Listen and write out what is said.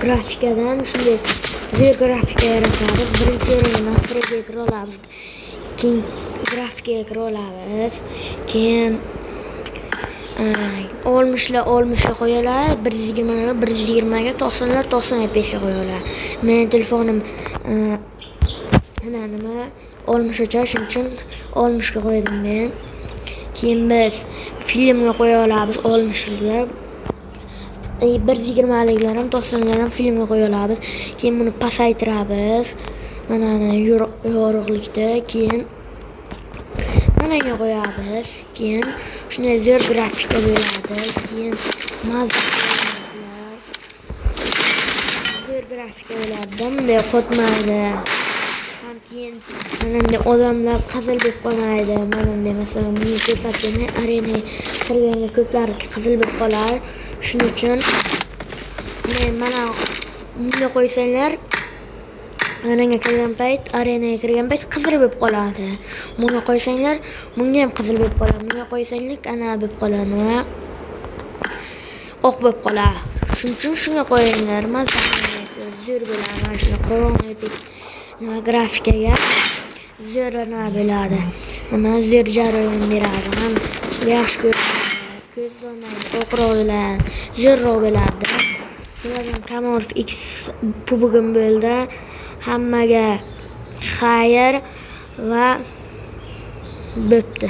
grafikadan shunday zo'r grafika yaratamiz. Birinchi o'ringa nastroyga kira olamiz. Keyin grafikaga kira olamiz. Keyin olmishlar qo'yiladi. 120 120 ga 90 95 ga qo'yiladi. Mening telefonim nima 60 o'cha, shuning uchun 60 ga qo'ydim men. Keyin biz filmga qo'ya olamiz 60lar. 120 liklar ham 90lar ham filmga qo'ya olamiz. Keyin buni pasaytiramiz. Mana yorug'likda, keyin managa qo'yamiz. Keyin shunday zo'r grafika bo'ladi. Keyin zo'r grafika bo'ladi. Bunday qotmaydi. Ham keyin mana odamlar qizil bo'lib qolmaydi. Mana masalan buni ko'rsatdim. Arena kirganda ko'plari qizil bo'lib qolar. Shuning uchun mana bunga qo'ysanglar arenaga kirgan payt qizil bo'lib qoladi. Bunga qo'ysanglar bunga ham qizil bo'lib qoladi. Bunga qo'ysanglar ana bo'lib qoladi va oq bo'lib qoladi. Shuning uchun shunga qo'yinglar. Zo'r bo'ladi. Mana shuna qorong'idek nima grafikaga zo'r bo'ladi. Nima zo'r jarayon beradi. Ham yaxshi ko'radi. Ko'z olmaydi. Oqroq bo'ladi. Zo'rroq bo'ladi. Sizlardan Kamolov X pubugim bo'ldi. Hammaga xayr va bo'pti.